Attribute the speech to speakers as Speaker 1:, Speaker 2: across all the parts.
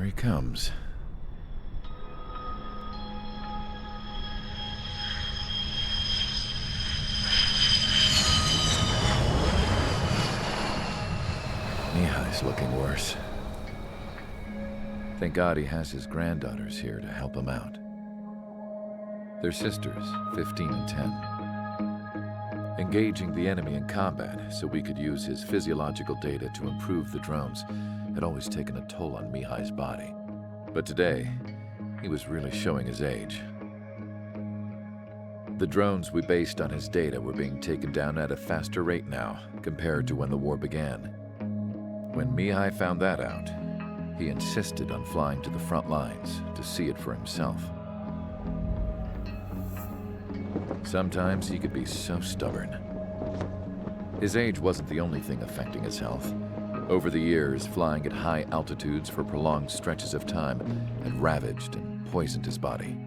Speaker 1: Here he comes. Mihai's looking worse. Thank God he has his granddaughters here to help him out. They're sisters, 15 and 10. Engaging the enemy in combat so we could use his physiological data to improve the drones had always taken a toll on Mihai's body. But today, he was really showing his age. The drones we based on his data were being taken down at a faster rate now compared to when the war began. When Mihai found that out, he insisted on flying to the front lines to see it for himself. Sometimes he could be so stubborn. His age wasn't the only thing affecting his health. Over the years, flying at high altitudes for prolonged stretches of time had ravaged and poisoned his body.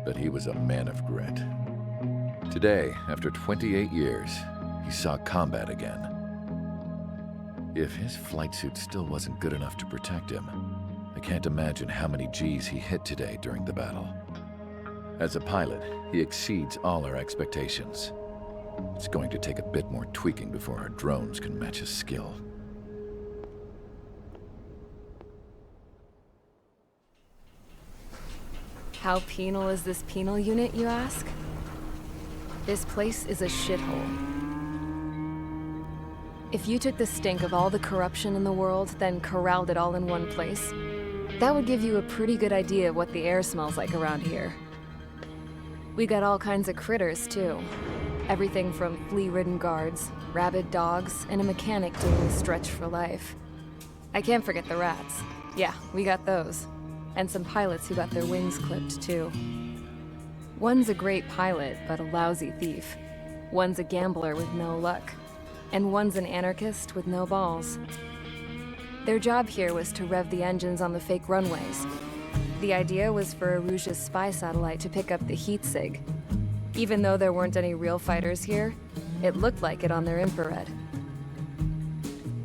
Speaker 1: But he was a man of grit. Today, after 28 years, he saw combat again. If his flight suit still wasn't good enough to protect him, I can't imagine how many G's he hit today during the battle. As a pilot, he exceeds all our expectations. It's going to take a bit more tweaking before our drones can match his skill.
Speaker 2: How penal is this penal unit, you ask? This place is a shithole. If you took the stink of all the corruption in the world, then corralled it all in one place, that would give you a pretty good idea of what the air smells like around here. We got all kinds of critters, too. Everything from flea-ridden guards, rabid dogs, and a mechanic doing the stretch for life. I can't forget the rats. Yeah, we got those. And some pilots who got their wings clipped, too. One's a great pilot, but a lousy thief. One's a gambler with no luck. And one's an anarchist with no balls. Their job here was to rev the engines on the fake runways. The idea was for Aruja's spy satellite to pick up the heat sig. Even though there weren't any real fighters here, it looked like it on their infrared.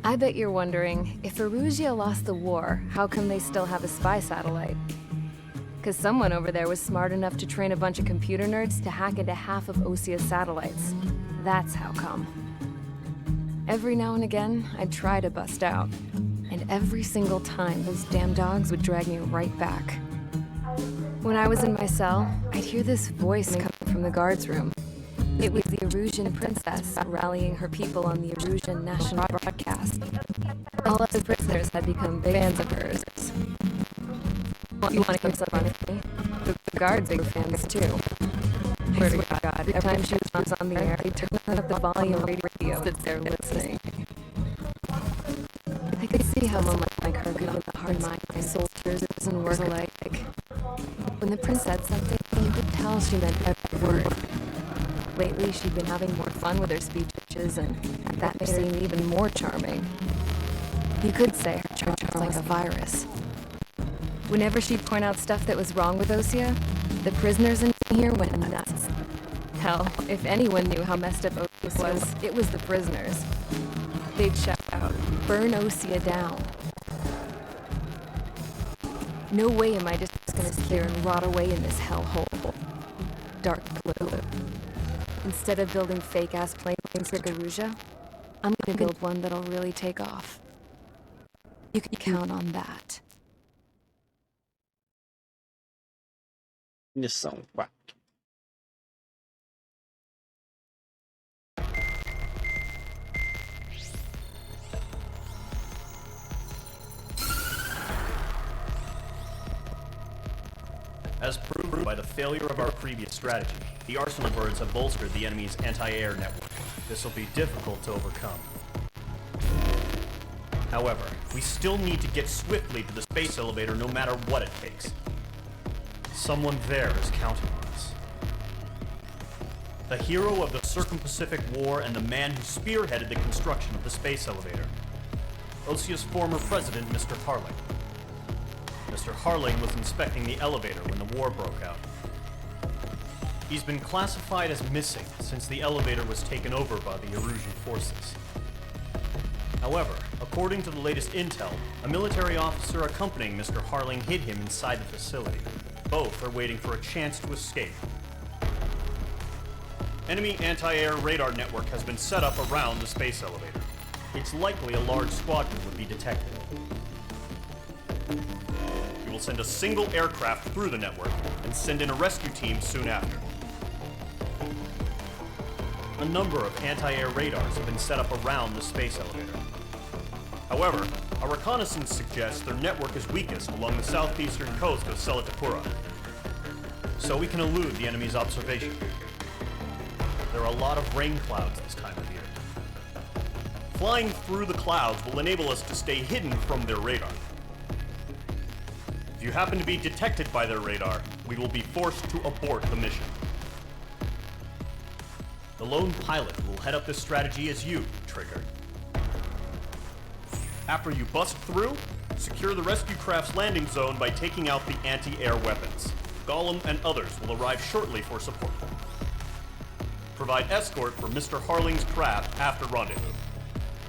Speaker 2: I bet you're wondering, if Aruja lost the war, how come they still have a spy satellite? Because someone over there was smart enough to train a bunch of computer nerds to hack into half of Osia's satellites. That's how come. Every now and again, I'd try to bust out. And every single time, those damn dogs would drag me right back. When I was in my cell, I'd hear this voice coming from the guards room. It was the Arujan princess rallying her people on the Arujan national broadcast. All of the prisoners had become big fans of hers. You want to hear something funny? The guards were fans too. Swear to God, every time she was on the air, they'd turn up the volume on the radio that they're listening. I could see how someone like her could win the hearts of my soldiers and work alike. When the prince said something, you could tell she meant every word. Lately, she'd been having more fun with her speeches, and that made her seem even more charming. You could say her charm was like a virus. Whenever she'd point out stuff that was wrong with Osia, the prisoners in here went nuts. Hell, if anyone knew how messed up Osia was, it was the prisoners. They'd shout out, "Burn Osia down." No way am I just gonna sit here and rot away in this hellhole. Dark blue. Instead of building fake-ass planes for Aruja, I'm gonna build one that'll really take off. You can count on that.
Speaker 3: Missão 4.
Speaker 4: As proved by the failure of our previous strategy, the arsenal birds have bolstered the enemy's anti-air network. This will be difficult to overcome. However, we still need to get swiftly to the space elevator no matter what it takes. Someone there is counting on us. The hero of the Circum-Pacific War and the man who spearheaded the construction of the space elevator. Osia's former president, Mr. Harling. Mr. Harling was inspecting the elevator when the war broke out. He's been classified as missing since the elevator was taken over by the Arujan forces. However, according to the latest intel, a military officer accompanying Mr. Harling hid him inside the facility. Both are waiting for a chance to escape. Enemy anti-air radar network has been set up around the space elevator. It's likely a large squadron would be detected. We will send a single aircraft through the network and send in a rescue team soon after. A number of anti-air radars have been set up around the space elevator. However, our reconnaissance suggests their network is weakest along the southeastern coast of Selatapura, so we can elude the enemy's observation. There are a lot of rain clouds this time of year. Flying through the clouds will enable us to stay hidden from their radar. If you happen to be detected by their radar, we will be forced to abort the mission. The lone pilot who will head up this strategy is you, Trigger. After you bust through, secure the rescue craft's landing zone by taking out the anti-air weapons. Gollum and others will arrive shortly for support. Provide escort for Mr. Harling's craft after rendezvous.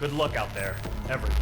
Speaker 4: Good luck out there, everyone.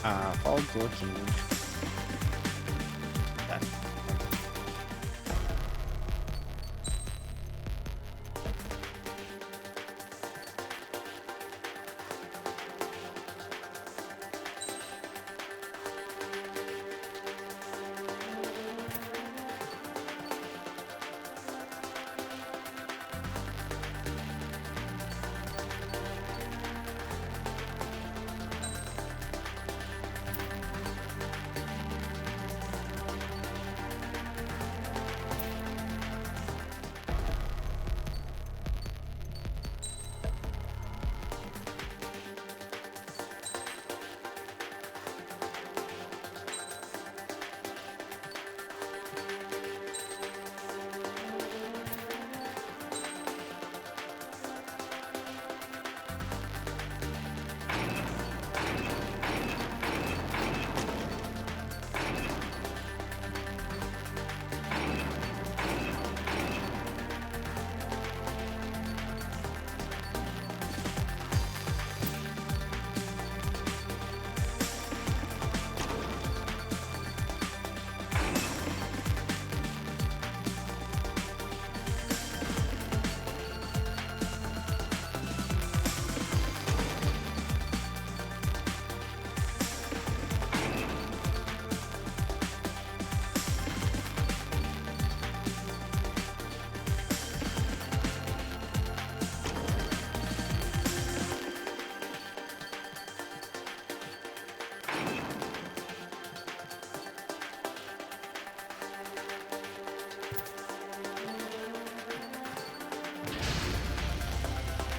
Speaker 3: Ah, faltou aqui. Tá.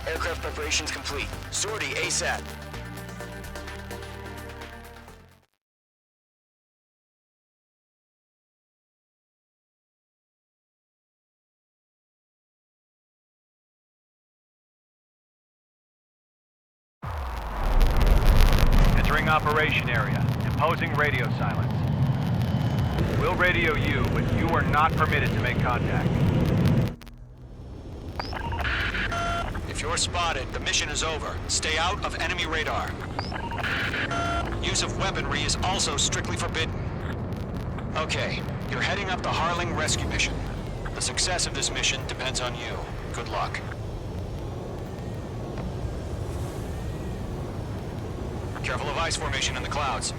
Speaker 5: Aircraft preparations complete. Sortie ASAP.
Speaker 6: Entering operation area. Imposing radio silence. We'll radio you, but you are not permitted to make contact.
Speaker 5: If you're spotted, the mission is over. Stay out of enemy radar. Use of weaponry is also strictly forbidden. Okay, you're heading up the Harling rescue mission. The success of this mission depends on you. Good luck. Careful of ice formation in the clouds.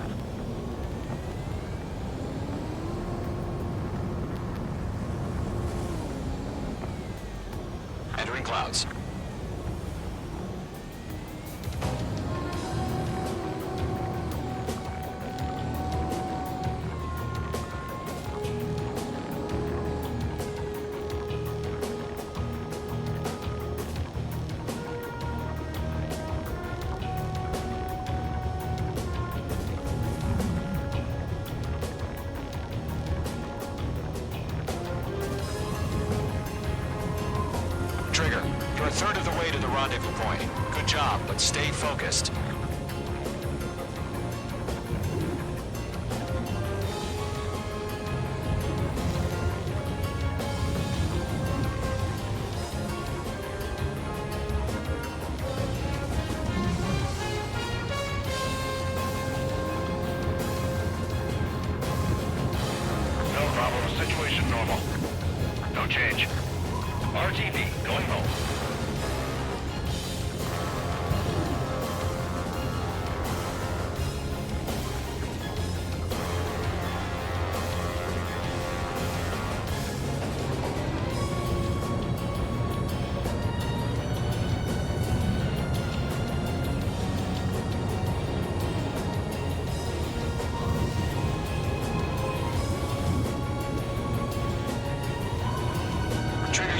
Speaker 5: Entering clouds. rendezvous point. Good job, but stay focused.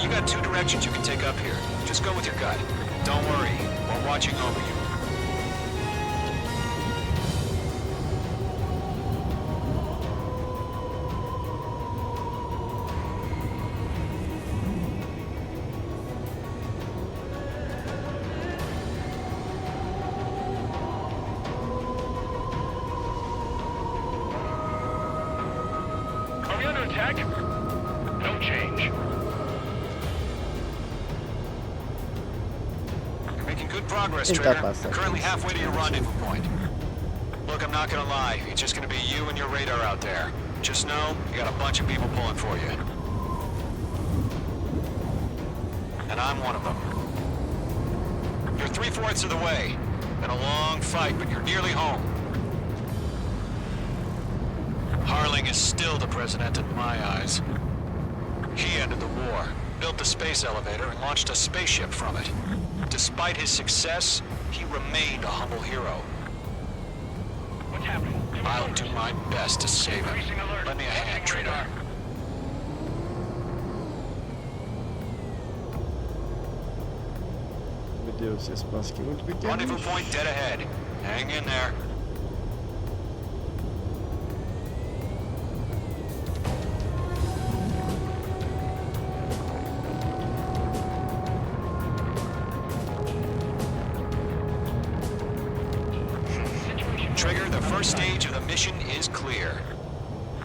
Speaker 5: You got two directions you can take up here. Just go with your gut. Don't worry, we're watching over you.
Speaker 6: Are we under attack? No change.
Speaker 5: Good progress, Trigger. Currently halfway to your rendezvous point. Look, I'm not gonna lie. It's just gonna be you and your radar out there. Just know, you got a bunch of people pulling for you. And I'm one of them. You're 3/4 of the way. Been a long fight, but you're nearly home. Harling is still the president in my eyes. He ended the war, built the space elevator, and launched a spaceship from it. Despite his success, he remained a humble hero.
Speaker 6: What's happening?
Speaker 5: I'll do my best to save him. Lend me a hand, Trigger.
Speaker 3: Meu Deus, esse passo aqui é muito pequeno.
Speaker 5: Rendezvous point dead ahead. Hang in there. Trigger, the first stage of the mission is clear.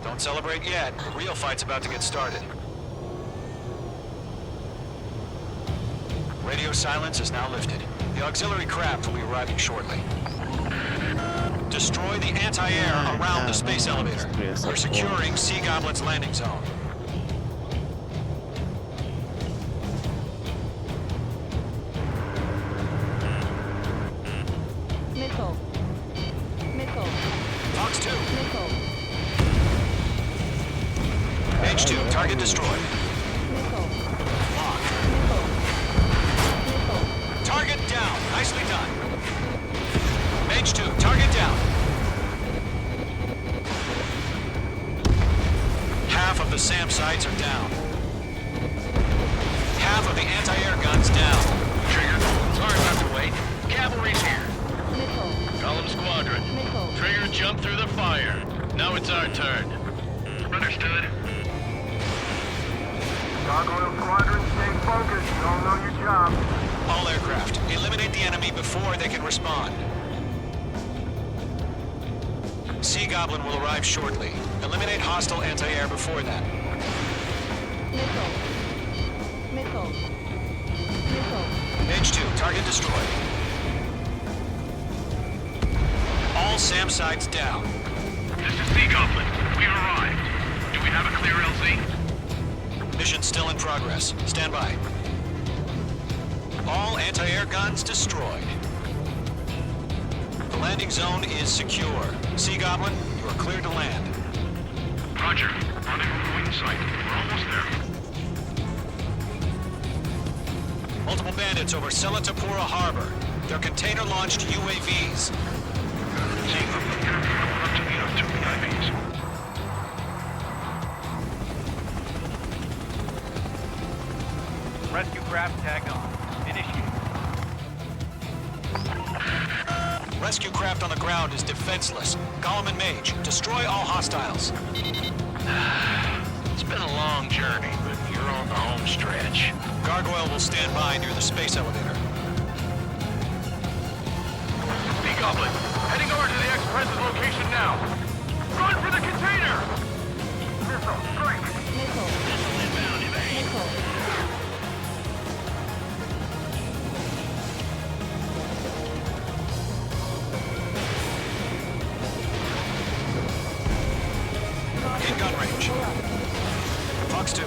Speaker 5: Don't celebrate yet. The real fight's about to get started. Radio silence is now lifted. The auxiliary craft will be arriving shortly. Destroy the anti-air around the space elevator. We're securing Sea Goblin's landing zone.
Speaker 2: Nickel. Nickel.
Speaker 5: Fox 2.
Speaker 2: Nickel.
Speaker 5: Mage 2, target destroyed.
Speaker 2: Nickel.
Speaker 5: Lock.
Speaker 2: Nickel. Nickel.
Speaker 5: Target down. Nicely done. Mage 2, target down. Half of the SAM sites are down. Half of the anti-air guns down.
Speaker 6: Trigger, sorry about the wait. Cavalry's here.
Speaker 2: Nickel.
Speaker 6: Column squadron.
Speaker 2: Nickel.
Speaker 6: Trigger jumped through the fire. Now it's our turn. Understood.
Speaker 7: Gargoyle Squadron, stay focused. You all know your job.
Speaker 5: All aircraft, eliminate the enemy before they can respond. Sea Goblin will arrive shortly. Eliminate hostile anti-air before that.
Speaker 2: Nickel. Nickel. Nickel.
Speaker 5: Mage 2, target destroyed. All SAM sites down.
Speaker 6: This is Sea Goblin. We arrived. Do we have a clear LZ?
Speaker 5: Mission still in progress. Stand by. All anti-air guns destroyed. The landing zone is secure. Sea Goblin, you are cleared to land.
Speaker 6: Roger. Rendezvous point site. We're almost there.
Speaker 5: Multiple bandits over Selatapura Harbor. They're container-launched UAVs.
Speaker 6: Sea Goblin, you're up to meet up 2 VIPs. Rescue craft tagged on. Initiate.
Speaker 5: Rescue craft on the ground is defenseless. Gollum and Mage, destroy all hostiles.
Speaker 6: It's been a long journey, but you're on the home stretch.
Speaker 5: Gargoyle will stand by near the space elevator.
Speaker 6: Goblin. Heading over to the Express's location now. Run for the container!
Speaker 7: Missile, strike!
Speaker 2: Missile. Missile.
Speaker 5: In gun range. Fox 2.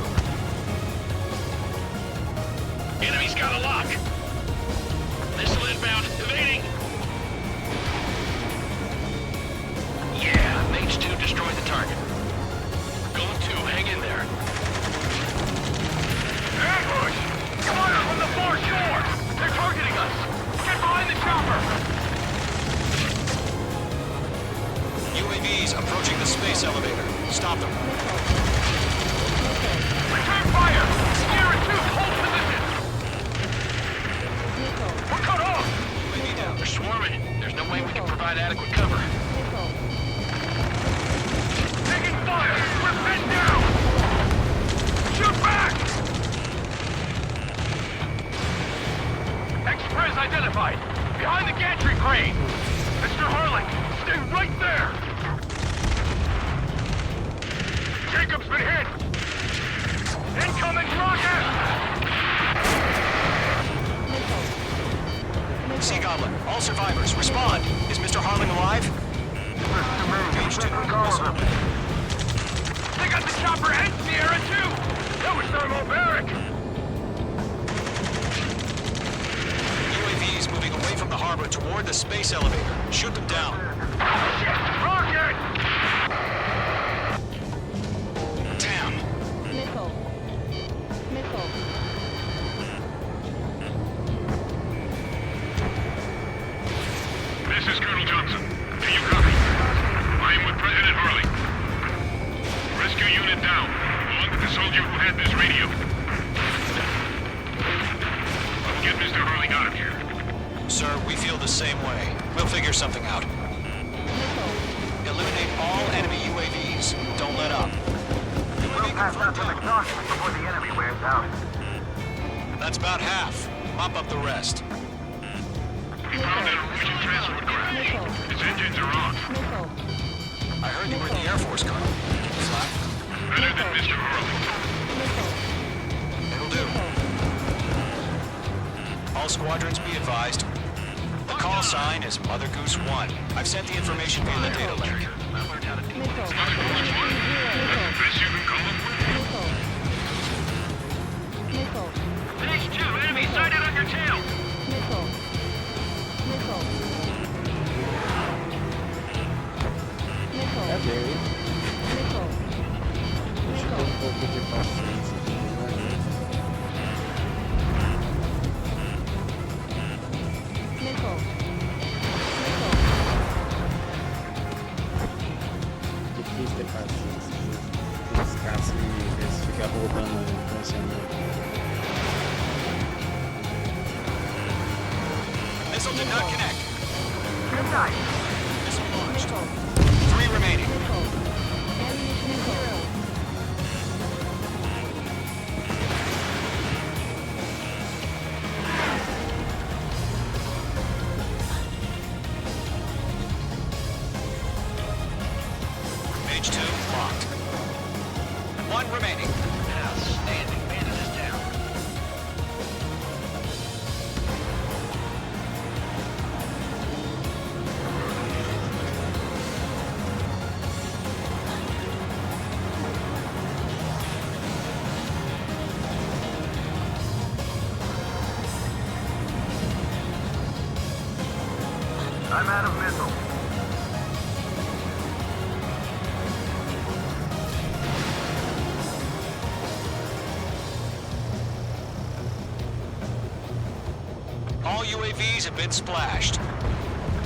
Speaker 6: Enemy's got a lock. Missile inbound. Evading. Yeah, Mage 2 destroyed the target. Going 2, hang in there. Ambush! Fire from the far shore! They're targeting us! Get behind the chopper!
Speaker 5: UAVs approaching the space elevator. Stop them.
Speaker 6: Return fire! Sierra 2, hold position! We're cut off!
Speaker 5: UAV down.
Speaker 6: They're swarming. There's no way we can provide adequate cover. Taking fire! We're pinned down! Shoot back! Express identified. Behind the gantry crane. Mr. Harling, stay right there! Jacob's been hit! Incoming rocket!
Speaker 5: Sea Goblin, all survivors, respond. Is Mr. Harling alive? Page 2, missile.
Speaker 6: They got the chopper and Sierra too! That was thermobaric!
Speaker 5: UAVs moving away from the harbor toward the space elevator. Shoot them down.
Speaker 6: Shit! Rocket!
Speaker 5: Damn.
Speaker 2: Missile. Missile.
Speaker 6: This is Colonel Johnson. Do you copy? I am with President Harling. Rescue unit down, along with the soldier who had this radio. I'll get Mr. Harling out of here.
Speaker 5: Sir, we feel the same way. We'll figure something out. Eliminate all enemy UAVs. Don't let up.
Speaker 7: We'll pass out some exhaustion before the enemy wears out.
Speaker 5: That's about half. Mop up the rest.
Speaker 6: We found an Norwegian transport crash. Its engines are on.
Speaker 5: I heard you were in the Air Force, Colonel. Slack?
Speaker 6: Better than Mr. Harling.
Speaker 5: It'll do. All squadrons be advised. The call sign is Mother Goose 1. I've sent the information via the data link.
Speaker 6: Best you can call him? Page 2, enemy sighted on your tail.
Speaker 3: Cadê ele? Deixa eu ter um pouco de paciência aqui, difícil ter paciência. Buscar assim, eles ficam roubando a funcionamento.
Speaker 5: Missile did not connect.
Speaker 7: Good night.
Speaker 5: Missile launched. 3 remaining. Page 2 locked. 1 remaining. Outstanding. Man is down.
Speaker 7: I'm out of missile.
Speaker 5: All UAVs have been splashed.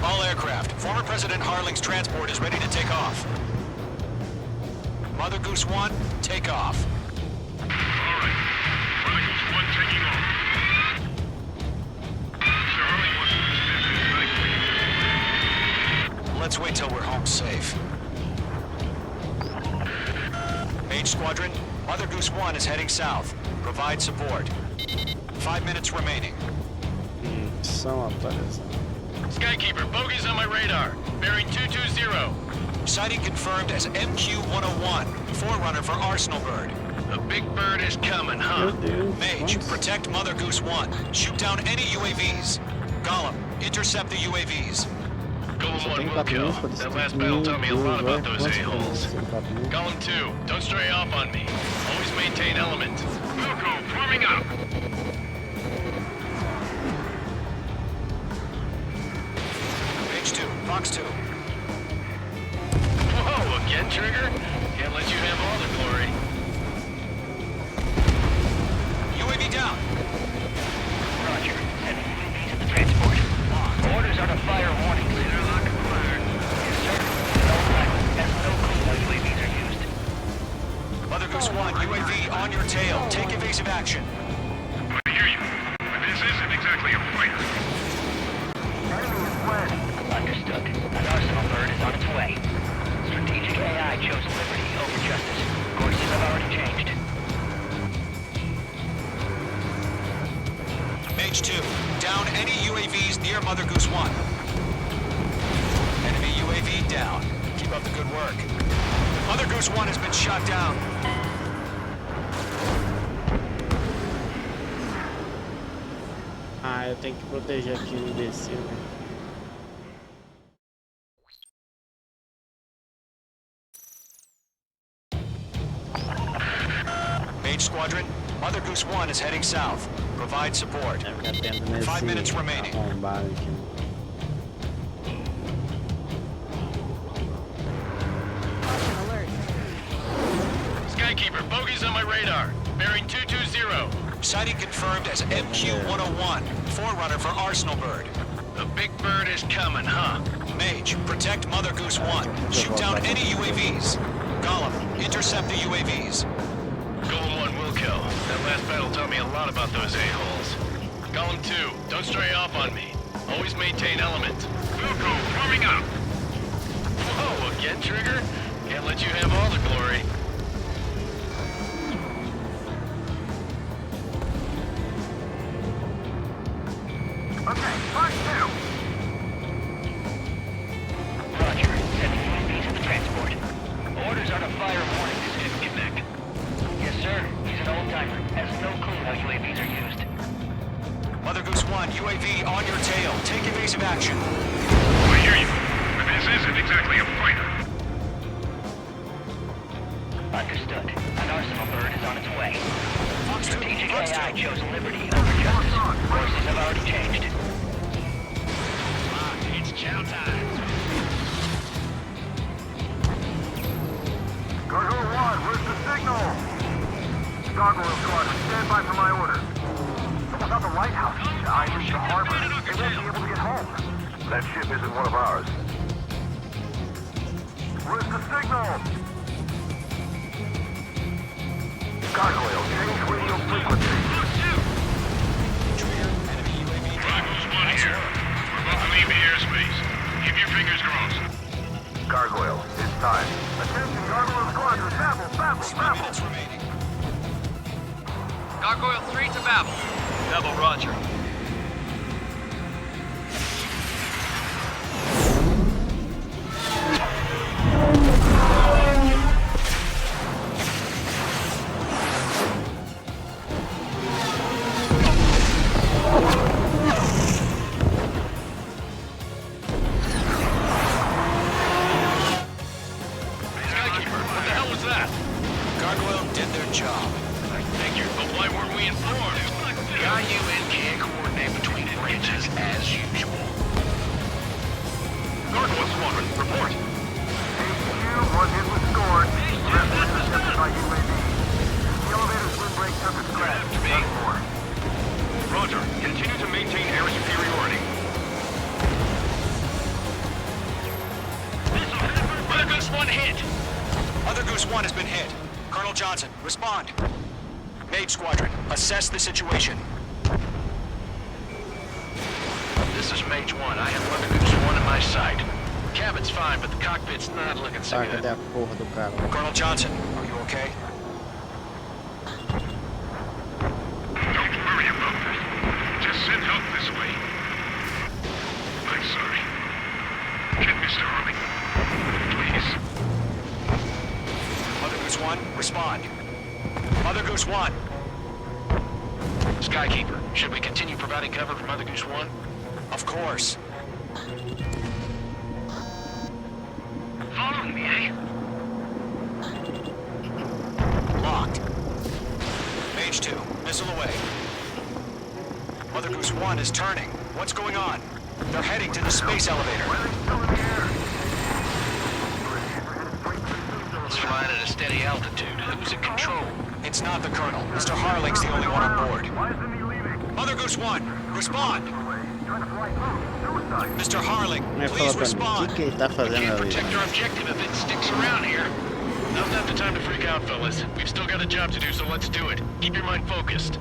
Speaker 5: All aircraft. Former President Harling's transport is ready to take off. Mother Goose 1, take off.
Speaker 6: All right. Mother Goose 1 taking off. Mr. Harling wants to extend his flight.
Speaker 5: Let's wait till we're home safe. Mage Squadron, Mother Goose 1 is heading south. Provide support. 5 minutes remaining.
Speaker 3: São atualizados.
Speaker 6: Skykeeper, bogey's on my radar. Bearing 220.
Speaker 5: Sighting confirmed as MQ-101, forerunner for Arsenal Bird.
Speaker 6: The big bird is coming, huh?
Speaker 5: Mage, protect Mother Goose 1. Shoot down any UAVs. Gollum, intercept the UAVs.
Speaker 6: Golem 1 will kill. That last battle taught me a lot about those a-holes. Golem 2, don't stray off on me. Always maintain element. Wilco, forming up.
Speaker 5: Mage 2, Fox 2.
Speaker 6: Whoa, again, Trigger? Can't let you have all the glory.
Speaker 5: UAV down.
Speaker 8: Roger. Sending UAV to the transport. Orders are to fire warnings. They're locked and fired. Yes, sir. No pilot. Has no clue how UAVs are used.
Speaker 5: Mother Goose 1, UAV on your tail. Take evasive action.
Speaker 6: I hear you, but this isn't exactly a fighter.
Speaker 7: Enemy is fled.
Speaker 8: Understood. An Arsenal bird is on its way. Strategic AI chose liberty over justice. Courses have already changed.
Speaker 5: Mage 2, down any UAVs near Mother Goose 1. Enemy UAV down. Keep up the good work. Mother Goose 1 has been shot down.
Speaker 3: Ah, eu tenho que proteger aqui o imbecil, né?
Speaker 5: Mage Squadron, Mother Goose 1 is heading south. Provide support.
Speaker 3: Vai ficar atento nesse
Speaker 5: 5 minutes remaining.
Speaker 3: arrombado aqui.
Speaker 6: Skykeeper, bogey's on my radar. Bearing 220.
Speaker 5: Sighting confirmed as MQ-101, forerunner for Arsenal Bird.
Speaker 6: The big bird is coming, huh?
Speaker 5: Mage, protect Mother Goose 1. Shoot down any UAVs. Gollum, intercept the UAVs.
Speaker 6: Golem 1 will kill. That last battle taught me a lot about those a-holes. Golem 2, don't stray off on me. Always maintain element. Wilco, forming up. Whoa, again, Trigger? Can't let you have all the glory.
Speaker 7: Okay, Fox 2.
Speaker 8: Roger. Sending UAV to the transport. Orders are to fire warnings.
Speaker 6: Didn't connect.
Speaker 8: Yes, sir. He's an old-timer. Has no clue how UAVs are used.
Speaker 5: Mother Goose 1, UAV on your tail. Take evasive action.
Speaker 6: I hear you, but this isn't exactly a fighter.
Speaker 8: Understood. An Arsenal bird is on its way.
Speaker 5: Fox 2,
Speaker 8: Strategic
Speaker 5: Fox 2.
Speaker 8: AI chose liberty over justice. Courses have already changed.
Speaker 6: It's chow time.
Speaker 7: Gargoyle 1, where's the signal? Gargoyle Squadron, stand by for my order. Someone's on the lighthouse. I reached the harbor. They won't be able to get home. That ship isn't one of ours. Where's the signal? Gargoyle, change radio frequency.
Speaker 6: Rivals 1 here. We're about to leave the airspace. Keep your fingers crossed.
Speaker 7: Gargoyle, it's time. Attention, Gargoyle Squadron, babble, babble,
Speaker 5: 3
Speaker 7: babble.
Speaker 5: minutes remaining.
Speaker 9: Gargoyle 3 to Babel.
Speaker 6: Double Roger. Skykeeper, what the hell was that?
Speaker 5: Gargoyle did their job.
Speaker 6: I figured, but why weren't we informed?
Speaker 5: The IUN can't coordinate between branches as usual.
Speaker 6: Gargoyle Squadron, report.
Speaker 7: HQ, one hit was scored. The rest was intercepted by UAV. The elevator's wind break took a scratch. Nothing more.
Speaker 6: Roger. Continue to maintain air superiority.
Speaker 5: Mother Goose 1 hit. Mother Goose 1 has been hit. Colonel Johnson, respond. Mage Squadron, assess the situation.
Speaker 6: This is Mage 1. I have Mother Goose 1 in my sight. Cabin's fine, but the cockpit's not looking so
Speaker 3: Tá,
Speaker 6: good.
Speaker 3: cadê a porra do cara?
Speaker 5: Colonel Johnson, are you okay?
Speaker 6: Don't worry about that. Just send help this way. I'm sorry.
Speaker 5: 1, respond. Mother Goose 1.
Speaker 6: Skykeeper, should we continue providing cover for Mother Goose 1?
Speaker 5: Of course.
Speaker 8: Following me, eh?
Speaker 5: Locked. Mage 2, missile away. Mother Goose 1 is turning. What's going on? They're heading to the space elevator.
Speaker 6: It's flying at a steady altitude. Who's in control?
Speaker 5: It's not the Colonel. Mr. Harling's the only one on board.
Speaker 7: Why isn't he leaving?
Speaker 5: Mother Goose 1, respond!
Speaker 7: He's trying to fly through. Suicide.
Speaker 5: Mr. Harling,
Speaker 3: Vai
Speaker 5: please
Speaker 3: falar pra mim, o
Speaker 5: respond.
Speaker 3: que ele tá fazendo
Speaker 6: Can't
Speaker 3: ali?
Speaker 6: protect our objective if it sticks around here. Now's not the time to freak out, fellas. We've still got a job to do, so let's do it. Keep your mind focused.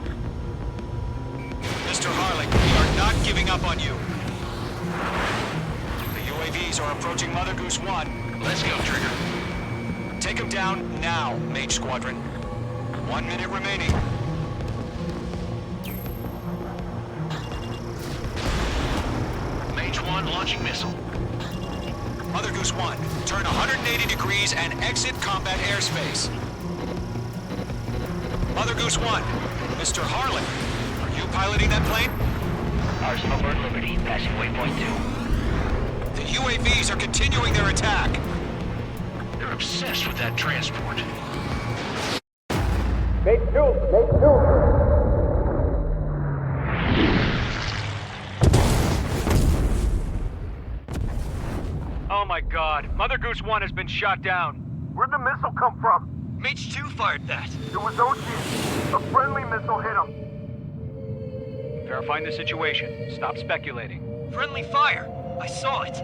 Speaker 5: Mr. Harling, we are not giving up on you. The UAVs are approaching Mother Goose 1.
Speaker 6: Let's go, Trigger.
Speaker 5: Take them down now, Mage Squadron. 1 minute remaining.
Speaker 6: Mage 1 launching missile.
Speaker 5: Mother Goose 1, turn 180 degrees and exit combat airspace. Mother Goose 1, Mr. Harling, are you piloting that plane?
Speaker 8: Arsenal Bird Liberty, passing waypoint 2.
Speaker 5: The UAVs are continuing their attack.
Speaker 6: They're obsessed with that transport.
Speaker 9: Oh my god, Mother Goose 1 has been shot down.
Speaker 7: Where'd the missile come from?
Speaker 5: Mage 2 fired that.
Speaker 7: It was Ocean. A friendly missile hit him.
Speaker 9: Verifying the situation. Stop speculating.
Speaker 5: Friendly fire. I saw it.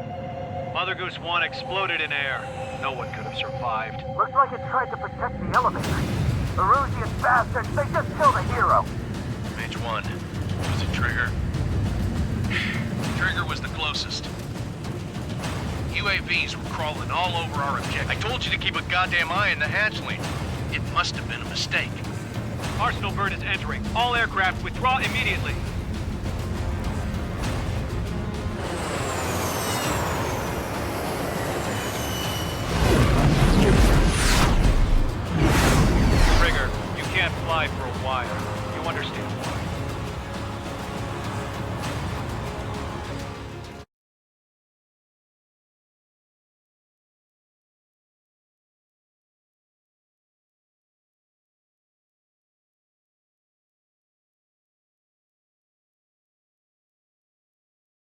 Speaker 9: Mother Goose 1 exploded in air. No one could have survived.
Speaker 7: Looks like it tried to protect the elevator. Erusian bastards, they just killed a hero.
Speaker 6: Mage 1. Was it Trigger? Trigger was the closest. UAVs were crawling all over our objective. I told you to keep a goddamn eye on the hatchling. It must have been a mistake.
Speaker 9: Arsenal Bird is entering. All aircraft withdraw immediately. Trigger, you can't fly for a while. You understand why?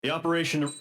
Speaker 4: The operation